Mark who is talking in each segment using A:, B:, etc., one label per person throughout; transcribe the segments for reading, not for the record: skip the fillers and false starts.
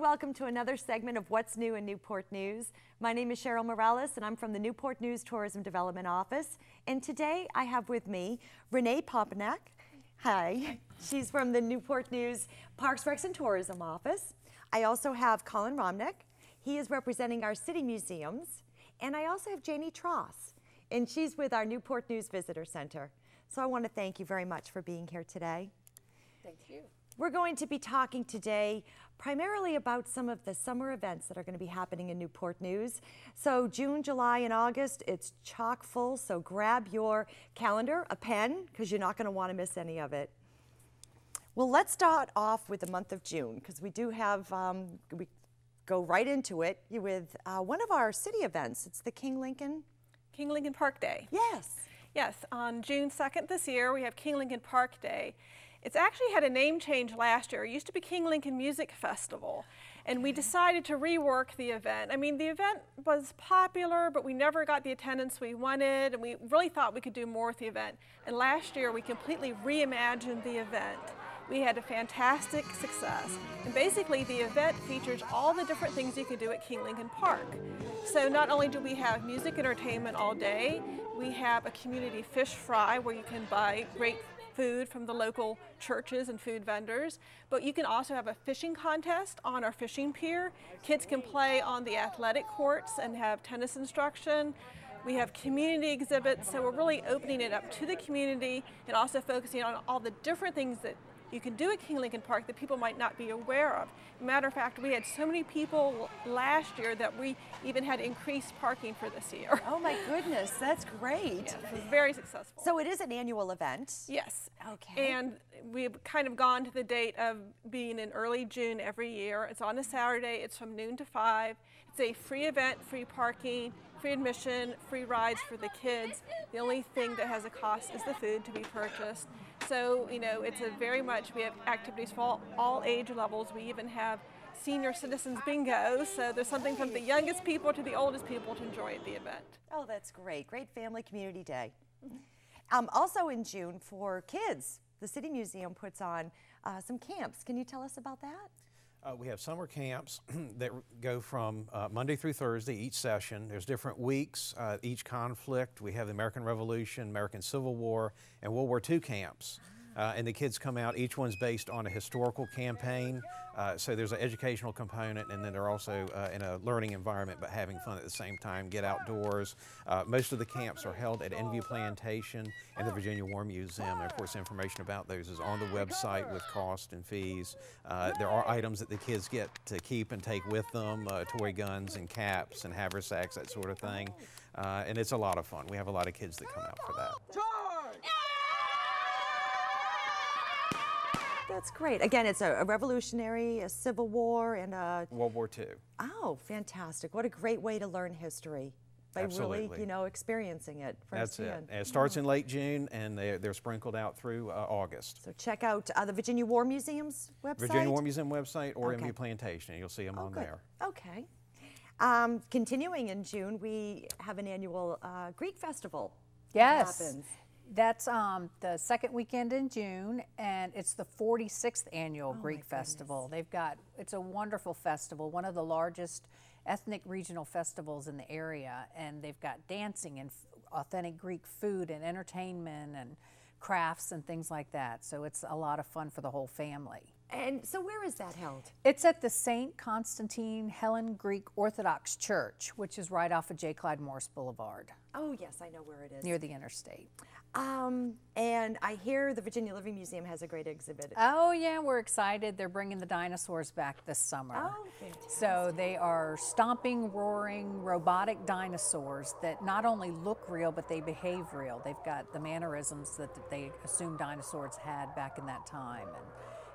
A: welcome to another segment of What's New in Newport News. My name is Cheryl Morales, and I'm from the Newport News Tourism Development Office. And today I have with me Renee Popernack. Hi. She's from the Newport News Parks, Recs, and Tourism Office. I also have Colin Rominack. He is representing our city museums. And I also have Janie Tross, and she's with our Newport News Visitor Center. So I want to thank you very much for being here today.
B: Thank you.
A: We're going to be talking today primarily about some of the summer events that are going to be happening in Newport News. So June, July, and August, it's chock full, so grab your calendar, a pen, because you're not going to want to miss any of it. Well, let's start off with the month of June, because we do have, we go right into it with one of our city events. It's the King Lincoln
B: Park Day.
A: Yes.
B: Yes, on June 2nd this year, we have King Lincoln Park Day. It's actually had a name change last year. It used to be King Lincoln Music Festival, and we decided to rework the event. I mean, the event was popular, but we never got the attendance we wanted, and we really thought we could do more with the event. And last year, we completely reimagined the event. We had a fantastic success. And basically, the event features all the different things you can do at King Lincoln Park. So not only do we have music entertainment all day, we have a community fish fry where you can buy great food from the local churches and food vendors, but you can also have a fishing contest on our fishing pier. Kids can play on the athletic courts and have tennis instruction. We have community exhibits, so we're really opening it up to the community and also focusing on all the different things that you can do at King Lincoln Park that people might not be aware of. Matter of fact, we had so many people last year that we even had increased parking for this year.
A: Oh my goodness, that's great.
B: Yeah, it was very successful.
A: So it is an annual event?
B: Yes.
A: Okay.
B: And we've kind of gone to the date of being in early June every year. It's on a Saturday, it's from noon to 5. It's a free event, free parking, free admission, free rides for the kids. The only thing that has a cost is the food to be purchased. So, you know, it's a very much, we have activities for all age levels. We even have senior citizens bingo, so there's something from the youngest people to the oldest people to enjoy at the event.
A: Oh, that's great. Great family community day. Also in June for kids, the City Museum puts on some camps. Can you tell us about that?
C: We have summer camps that go from Monday through Thursday, each session. There's different weeks, each conflict. We have the American Revolution, American Civil War, and World War II camps. And the kids come out, each one's based on a historical campaign. So there's an educational component, and then they're also in a learning environment, but having fun at the same time, get outdoors. Most of the camps are held at Enview Plantation and the Virginia War Museum. And of course, information about those is on the website with cost and fees. There are items that the kids get to keep and take with them, toy guns and caps and haversacks, that sort of thing. And it's a lot of fun. We have a lot of kids that come out for that.
A: That's great. Again, it's a revolutionary, a Civil War, and a
C: World War II.
A: Oh, fantastic. What a great way to learn history by
C: Absolutely.
A: really, you know, experiencing it firsthand.
C: That's it. And it starts in late June, and they're sprinkled out through August.
A: So check out the Virginia War Museum's website.
C: Virginia War Museum website or
A: Okay.
C: Enview Plantation. You'll see them on
A: good.
C: there.
A: Okay. Continuing in June, we have an annual Greek festival.
D: Yes.
A: That happens.
D: That's the second weekend in June, and it's the 46th annual Greek Festival. It's a wonderful festival, one of the largest ethnic regional festivals in the area, and they've got dancing and authentic Greek food and entertainment and crafts and things like that. So it's a lot of fun for the whole family.
A: And so where is that held?
D: It's at the St. Constantine Helen Greek Orthodox Church, which is right off of J. Clyde Morris Boulevard.
A: Oh, yes, I know where it is.
D: Near the interstate.
A: And I hear the Virginia Living Museum has a great exhibit.
D: Oh yeah, we're excited. They're bringing the dinosaurs back this summer.
A: Oh, fantastic.
D: So they are stomping, roaring, robotic dinosaurs that not only look real, but they behave real. They've got the mannerisms that they assumed dinosaurs had back in that time. And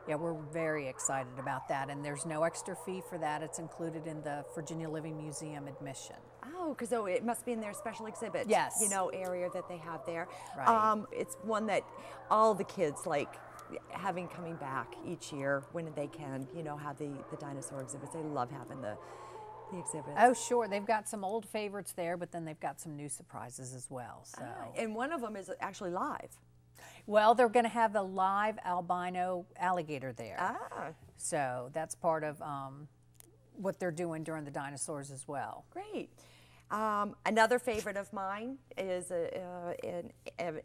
D: yeah, we're very excited about that. And there's no extra fee for that. It's included in the Virginia Living Museum admission.
A: Oh, because it must be in their special exhibit,
D: Yes.
A: you know, area that they have there.
D: Right.
A: It's one that all the kids like coming back each year when they can, you know, have the dinosaur exhibits. They love having the exhibits.
D: Oh, sure. They've got some old favorites there, but then they've got some new surprises as well. So.
A: And one of them is actually live.
D: Well, they're going to have a live albino alligator there.
A: Ah.
D: So that's part of what they're doing during the dinosaurs as well.
A: Great. Another favorite of mine is an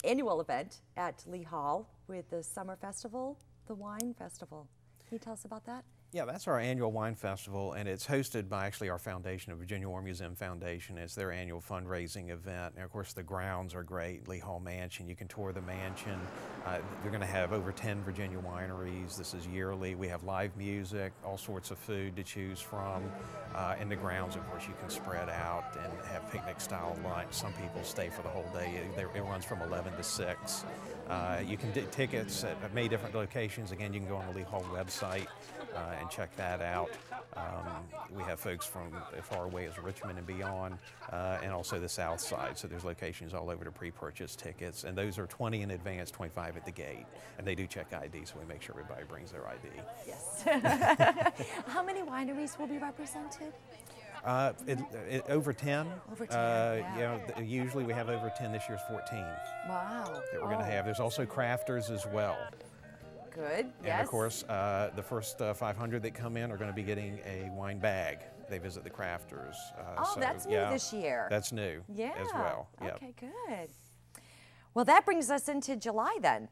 A: annual event at Lee Hall with the Summer Festival, the Wine Festival. Can you tell us about that?
C: Yeah, that's our annual wine festival, and it's hosted by actually our foundation, the Virginia War Museum Foundation. It's their annual fundraising event. And of course, the grounds are great. Lee Hall Mansion, you can tour the mansion. They're going to have over 10 Virginia wineries. This is yearly. We have live music, all sorts of food to choose from. In the grounds, of course, you can spread out and have picnic-style lunch. Some people stay for the whole day. It runs from 11 to 6. You can get tickets at many different locations. Again, you can go on the Lee Hall website and check that out. We have folks from as far away as Richmond and beyond, and also the South Side. So there's locations all over to pre-purchase tickets, and those are 20 in advance, 25 at the gate. And they do check ID, so we make sure everybody brings their ID.
A: Yes. How many wineries will be represented?
C: Over 10.
A: Over 10,
C: You know, usually we have over 10. This year's 14
A: Wow.
C: that we're going to have. There's also crafters as well.
A: Good,
C: And
A: yes.
C: of course, the first 500 that come in are going to be getting a wine bag. They visit the crafters.
A: Oh,
C: so,
A: that's new
C: yeah,
A: this year.
C: That's new as well. Yep.
A: Okay, good. Well, that brings us into July then.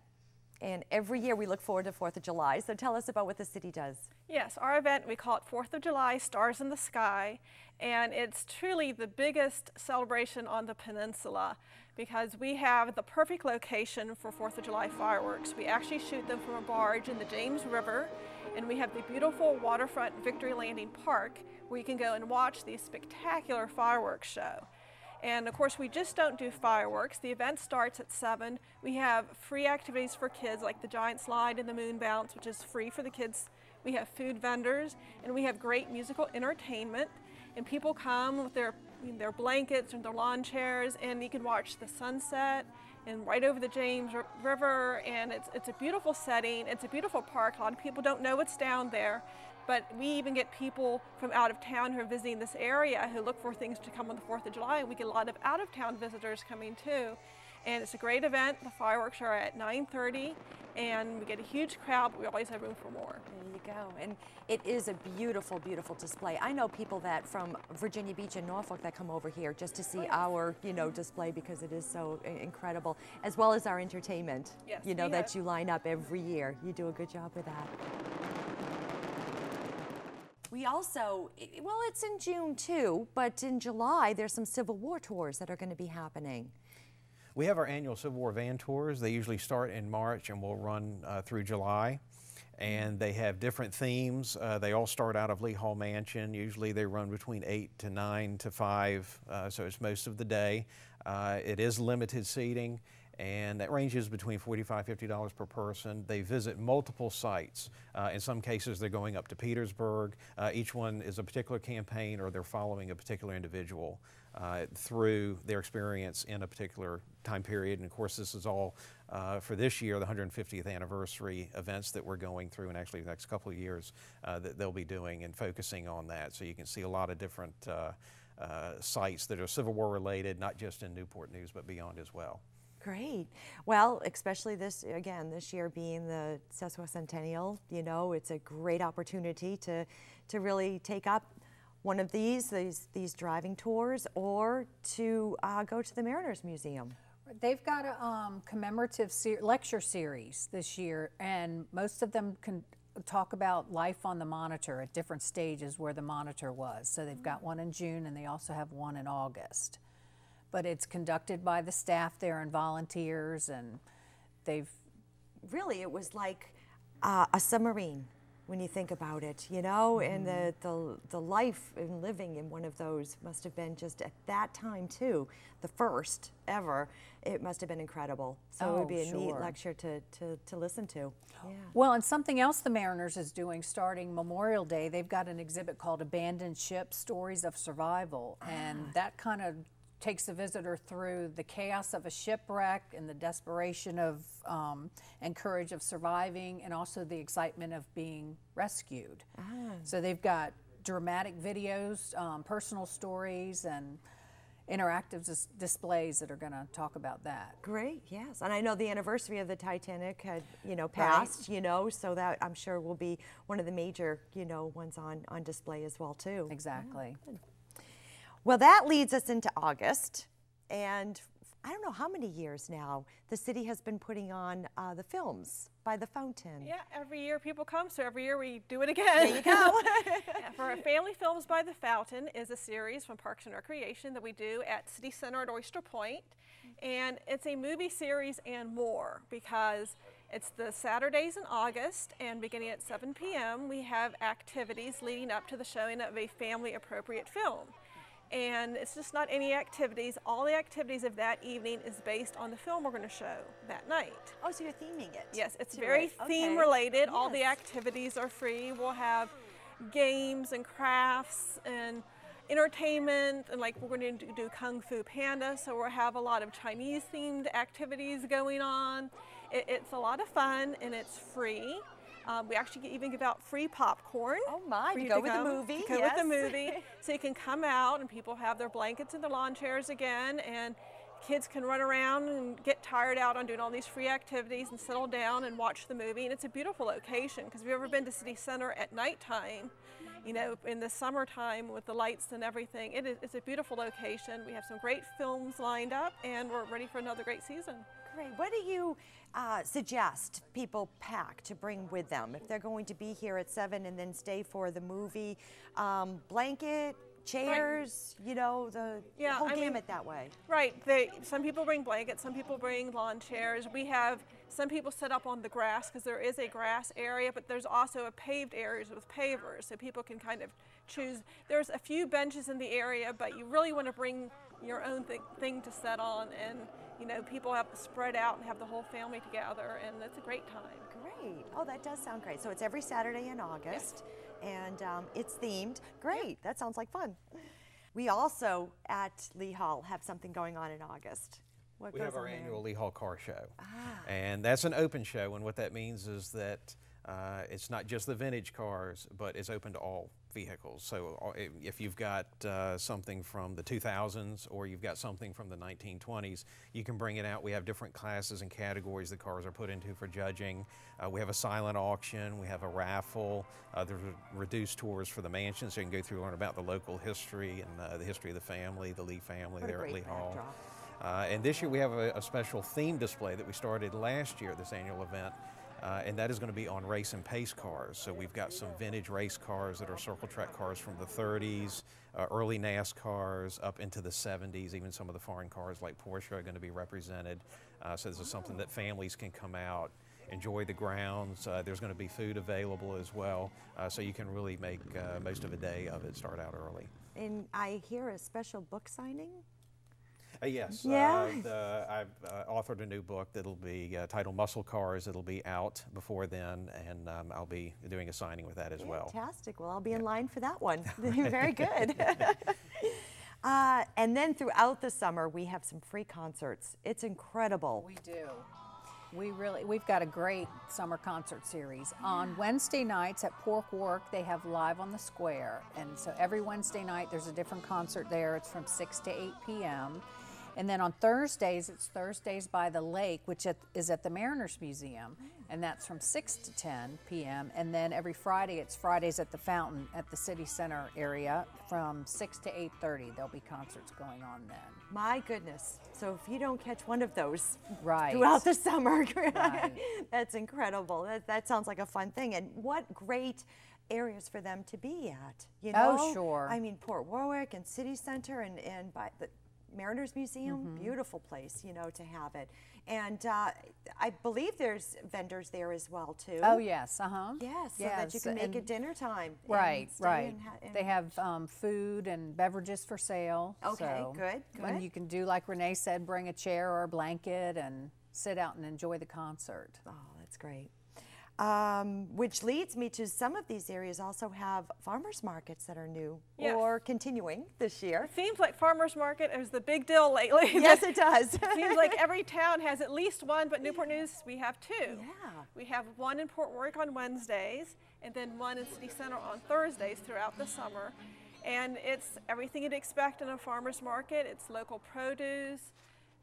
A: And every year we look forward to 4th of July. So tell us about what the city does.
B: Yes, our event, we call it 4th of July, Stars in the Sky, and it's truly the biggest celebration on the peninsula because we have the perfect location for 4th of July fireworks. We actually shoot them from a barge in the James River, and we have the beautiful waterfront Victory Landing Park where you can go and watch the spectacular fireworks show. And of course, we just don't do fireworks. The event starts at 7. We have free activities for kids like the giant slide and the moon bounce, which is free for the kids. We have food vendors, and we have great musical entertainment. And people come with their blankets and their lawn chairs, and you can watch the sunset and right over the James River. And it's a beautiful setting. It's a beautiful park. A lot of people don't know what's down there. But we even get people from out of town who are visiting this area who look for things to come on the 4th of July, and we get a lot of out-of-town visitors coming too. And it's a great event. The fireworks are at 9:30, and we get a huge crowd, but we always have room for more.
A: There you go. And it is a beautiful, beautiful display. I know people that from Virginia Beach and Norfolk that come over here just to see our, display because it is so incredible, as well as our entertainment,
B: Yes,
A: that you line up every year. You do a good job with that. We also, well, it's in June too, but in July there's some Civil War tours that are going to be happening.
C: We have our annual Civil War van tours. They usually start in March and will run through July. And they have different themes. They all start out of Lee Hall Mansion. Usually they run between 8 to 9 to 5, so it's most of the day. It is limited seating, and that ranges between $45, $50 per person. They visit multiple sites. In some cases, they're going up to Petersburg. Each one is a particular campaign, or they're following a particular individual through their experience in a particular time period. And of course, this is all for this year, the 150th anniversary events that we're going through, and actually the next couple of years that they'll be doing and focusing on that. So you can see a lot of different sites that are Civil War related, not just in Newport News, but beyond as well.
A: Great. Well, especially this year being the sesquicentennial, it's a great opportunity to really take up one of these driving tours, or to go to the Mariners Museum.
D: They've got a commemorative lecture series this year, and most of them can talk about life on the Monitor at different stages where the Monitor was. So they've got one in June, and they also have one in August. But it's conducted by the staff there and volunteers, and
A: Really, it was like a submarine when you think about it, and the life and living in one of those must have been just at that time too, the first ever. It must have been incredible. So it would be a neat lecture to listen to. Yeah.
D: Well, and something else the Mariners is doing starting Memorial Day, they've got an exhibit called Abandoned Ship, Stories of Survival, and that kind of takes the visitor through the chaos of a shipwreck and the desperation of and courage of surviving, and also the excitement of being rescued. So they've got dramatic videos, personal stories, and interactive displays that are going to talk about that.
A: Great, yes. And I know the anniversary of the Titanic had, passed, so that I'm sure will be one of the major, ones on display as well, too.
D: Exactly.
A: Yeah, well, that leads us into August, and I don't know how many years now the city has been putting on the films by the fountain.
B: Yeah, every year people come, so every year we do it again.
A: There you go.
B: For Family Films by the Fountain is a series from Parks and Recreation that we do at City Center at Oyster Point. And it's a movie series and more, because it's the Saturdays in August, and beginning at 7 p.m. we have activities leading up to the showing of a family appropriate film. And it's just not any activities. All the activities of that evening is based on the film we're going to show that night.
A: Oh, so you're theming it.
B: Yes, it's very theme related. All the activities are free. We'll have games and crafts and entertainment, and like we're going to do Kung Fu Panda, so we'll have a lot of Chinese themed activities going on. It's a lot of fun, and it's free. We actually even give out free popcorn.
A: Oh my, to go with the movie.
B: Go with the movie. So you can come out and people have their blankets and their lawn chairs again, and kids can run around and get tired out on doing all these free activities and settle down and watch the movie. And it's a beautiful location, because if you've ever been to City Center at nighttime, in the summertime with the lights and everything, it's a beautiful location. We have some great films lined up, and we're ready for another great season.
A: Great. What do you suggest people pack to bring with them if they're going to be here at 7 and then stay for the movie? Blanket, chairs, the whole gamut that way.
B: Right. Some people bring blankets, some people bring lawn chairs. We have some people set up on the grass, because there is a grass area, but there's also a paved areas with pavers, so people can kind of choose. There's a few benches in the area, but you really want to bring your own thing to set on, and people have to spread out and have the whole family together, and it's a great time.
A: Great. Oh, that does sound great. So it's every Saturday in August, and it's themed. Great. That sounds like fun. We also, at Lee Hall, have something going on in August. What
C: we
A: goes
C: have our
A: on
C: annual
A: there?
C: Lee Hall Car Show. And that's an open show, and what that means is that it's not just the vintage cars, but it's open to all vehicles. So if you've got something from the 2000s or you've got something from the 1920s, you can bring it out. We have different classes and categories the cars are put into for judging. We have a silent auction, we have a raffle, there's reduced tours for the mansion, so you can go through and learn about the local history and the history of the family, the Lee family there at Lee Hall. And this year we have a special theme display that we started last year, this annual event. And that is going to be on race and pace cars. So we've got some vintage race cars that are circle track cars from the 30s, early NASCARs up into the 70s, even some of the foreign cars like Porsche are going to be represented. So this is something that families can come out, enjoy the grounds. There's going to be food available as well, so you can really make most of a day of it, start out early.
A: And I hear a special book signing?
C: Yes,
A: Yeah.
C: I've authored a new book that'll be titled Muscle Cars. It'll be out before then, and I'll be doing a signing with that as well.
A: Fantastic. Well, I'll be in line for that one. Very good. And then throughout the summer, we have some free concerts. It's incredible.
D: We do. We've got a great summer concert series. On Wednesday nights at Pork Work, they have Live on the Square. And so every Wednesday night, there's a different concert there. It's from 6 to 8 p.m. And then on Thursdays, it's Thursdays by the Lake, which is at the Mariners Museum, and that's from 6 to 10 p.m. And then every Friday, it's Fridays at the Fountain at the City Center area from 6 to 8:30. There'll be concerts going on then.
A: My goodness. So if you don't catch one of those
D: Right.
A: throughout the summer,
D: Right.
A: that's incredible. That sounds like a fun thing. And what great areas for them to be at,
D: Oh, sure.
A: I mean, Port Warwick and City Center and by the Mariners Museum, beautiful place, to have it. And I believe there's vendors there as well, too.
D: Oh, yes,
A: Yes, so that you can make it dinner time. and
D: Right,
A: stay
D: right.
A: and
D: They have food and beverages for sale.
A: Okay,
D: so
A: good,
D: And
A: good.
D: you can do, like Renee said, bring a chair or a blanket and sit out and enjoy the concert.
A: Oh, that's great. Which leads me to some of these areas also have farmers markets that are new
B: Yes.
A: or continuing this year.
B: Seems like farmers market is the big deal lately.
A: Yes, it does.
B: Seems like every town has at least one, but Newport News, we have two.
A: Yeah.
B: We have one in Port Warwick on Wednesdays, and then one in City Center on Thursdays throughout the summer. And it's everything you'd expect in a farmer's market. It's local produce,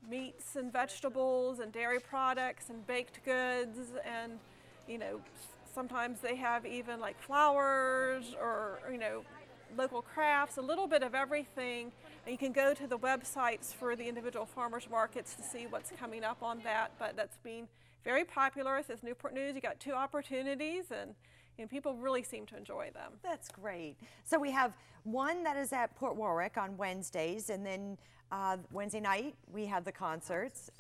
B: meats and vegetables and dairy products and baked goods, and you know, sometimes they have even like flowers or local crafts, a little bit of everything. And you can go to the websites for the individual farmers markets to see what's coming up on that, but that's been very popular. It says Newport News. You got 2 opportunities, and people really seem to enjoy them.
A: That's great. So we have one that is at Port Warwick on Wednesdays, and then Wednesday night we have the concerts.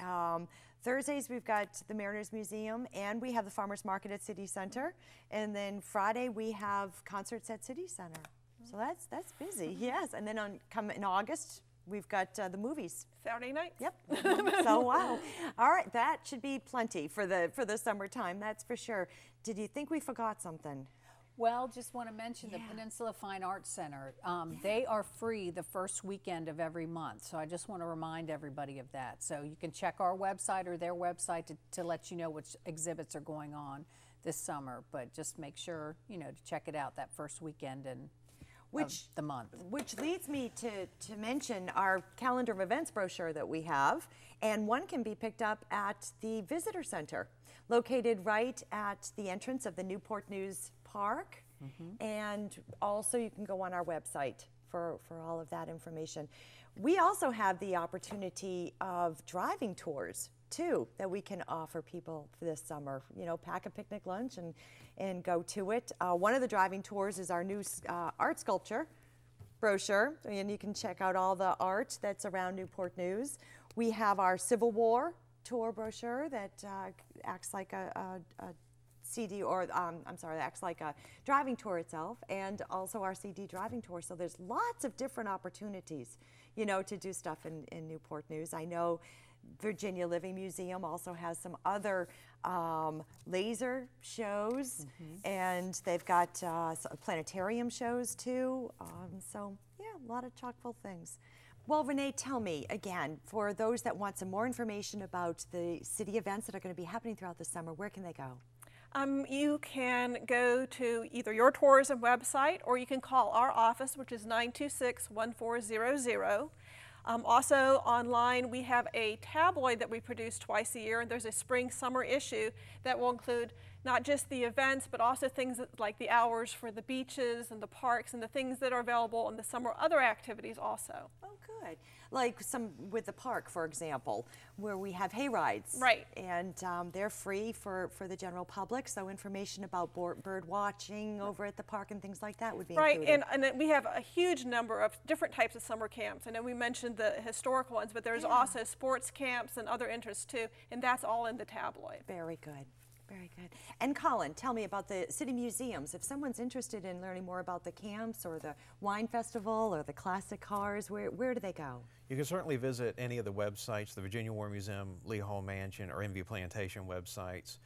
A: Thursdays we've got the Mariners Museum, and we have the Farmers Market at City Center, and then Friday we have concerts at City Center. So that's busy, yes. And then in August we've got the movies.
B: Saturday night.
A: Yep. So wow. All right, that should be plenty for the summertime. That's for sure. Did you think we forgot something?
D: Well, just want to mention the Peninsula Fine Arts Center. They are free the first weekend of every month, so I just want to remind everybody of that. So you can check our website or their website to let you know which exhibits are going on this summer, but just make sure, to check it out that first weekend of the month.
A: Which leads me to mention our calendar of events brochure that we have, and one can be picked up at the Visitor Center, located right at the entrance of the Newport News Park, and also you can go on our website for all of that information. We also have the opportunity of driving tours too that we can offer people for this summer. Pack a picnic lunch and go to it. One of the driving tours is our new art sculpture brochure, and you can check out all the art that's around Newport News. We have our Civil War tour brochure that acts like a CD, or acts like a driving tour itself, and also our CD driving tour. So there's lots of different opportunities, to do stuff in Newport News. I know Virginia Living Museum also has some other laser shows, and they've got planetarium shows too. So yeah, a lot of chock full things. Well, Renee, tell me again, for those that want some more information about the city events that are going to be happening throughout the summer, where can they go?
B: You can go to either your tourism website, or you can call our office, which is 926-1400. Also online, we have a tabloid that we produce twice a year, and there's a spring-summer issue that will include not just the events, but also things like the hours for the beaches and the parks and the things that are available in the summer, other activities also.
A: Oh, good. Like some with the park, for example, where we have hay rides.
B: Right.
A: And they're free for the general public, so information about bird watching over at the park and things like that would be included.
B: Right, and then we have a huge number of different types of summer camps. I know we mentioned the historic ones, but there's also sports camps and other interests too, and that's all in the tabloid.
A: Very good. Very good. And Colin, tell me about the city museums. If someone's interested in learning more about the camps or the wine festival or the classic cars, where do they go?
C: You can certainly visit any of the websites, the Virginia War Museum, Lee Hall Mansion, or Envy Plantation websites.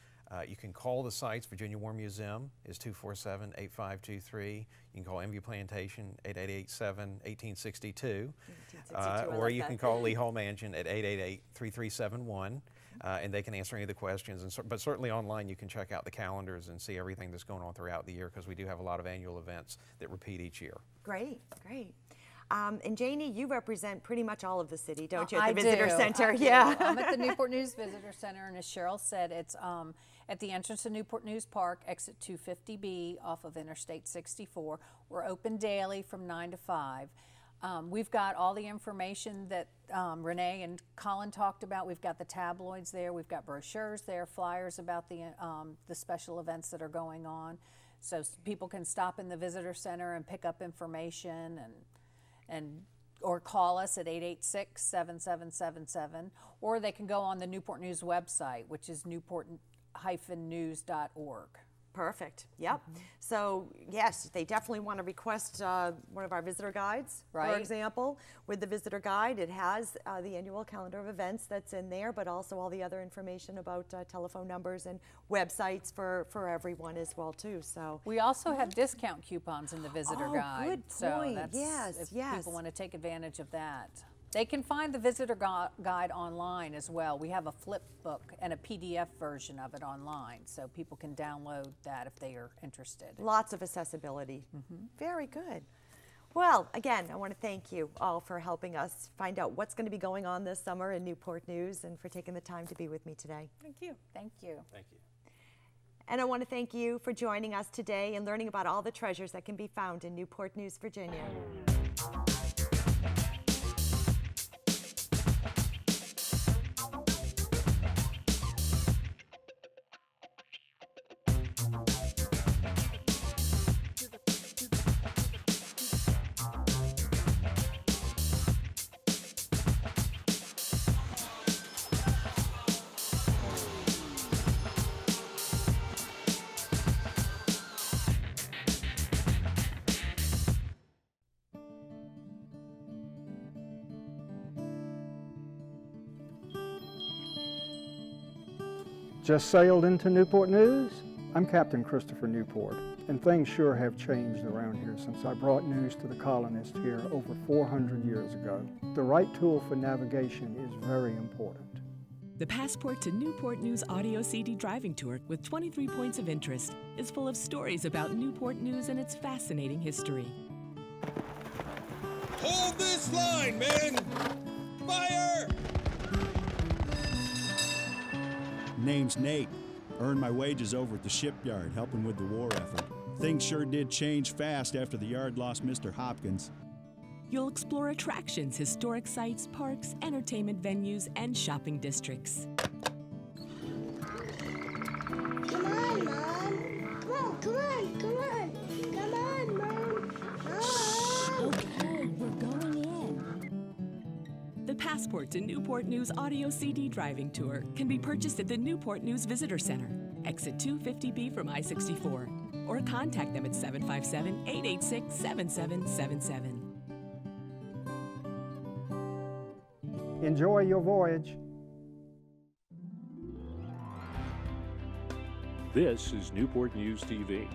C: You can call the sites. Virginia War Museum is 247-8523. You can call Envy Plantation 8887-1862. Or you can call Lee Hall Mansion at 888-3371. And they can answer any of the questions. But certainly online you can check out the calendars and see everything that's going on throughout the year, because we do have a lot of annual events that repeat each year.
A: Great, great. And Janie, you represent pretty much all of the city, don't you, at the
D: I
A: Visitor
D: do.
A: Center?
D: I do.
A: Yeah.
D: I'm at the Newport News Visitor Center, and as Cheryl said, it's at the entrance to Newport News Park, exit 250B off of Interstate 64. We're open daily from 9 to 5. We've got all the information that Renee and Colin talked about. We've got the tabloids there. We've got brochures there, flyers about the special events that are going on. So people can stop in the Visitor Center and pick up information, or call us at 886-7777, or they can go on the Newport News website, which is newport-news.org.
A: Perfect. Yep. So yes, they definitely want to request one of our visitor guides, for example. With the visitor guide, it has the annual calendar of events that's in there, but also all the other information about telephone numbers and websites for everyone as well too. So
D: we also have discount coupons in the visitor guide.
A: Good point.
D: So that's,
A: yes.
D: People want to take advantage of that. They can find the visitor guide online as well. We have a flip book and a PDF version of it online, so people can download that if they are interested.
A: Lots of accessibility. Very good. Well, again, I want to thank you all for helping us find out what's going to be going on this summer in Newport News and for taking the time to be with me today.
B: Thank you.
D: Thank you.
C: Thank you.
A: And I want to thank you for joining us today and learning about all the treasures that can be found in Newport News, Virginia.
E: Just sailed into Newport News? I'm Captain Christopher Newport, and things sure have changed around here since I brought news to the colonists here over 400 years ago. The right tool for navigation is very important.
F: The Passport to Newport News audio CD driving tour with 23 points of interest is full of stories about Newport News and its fascinating history.
G: Hold this line, men! Fire!
H: Name's Nate. Earned my wages over at the shipyard, helping with the war effort. Things sure did change fast after the yard lost Mr. Hopkins.
F: You'll explore attractions, historic sites, parks, entertainment venues, and shopping districts.
I: Come on, Mom. Come on, come on, come on. Come on, Mom.
F: Okay, we're going in. The Passport to Newport News audio CD driving tour can be purchased at the Newport News Visitor Center, exit 250B from I-64, or contact them at 757-886-7777.
E: Enjoy your voyage.
J: This is Newport News TV.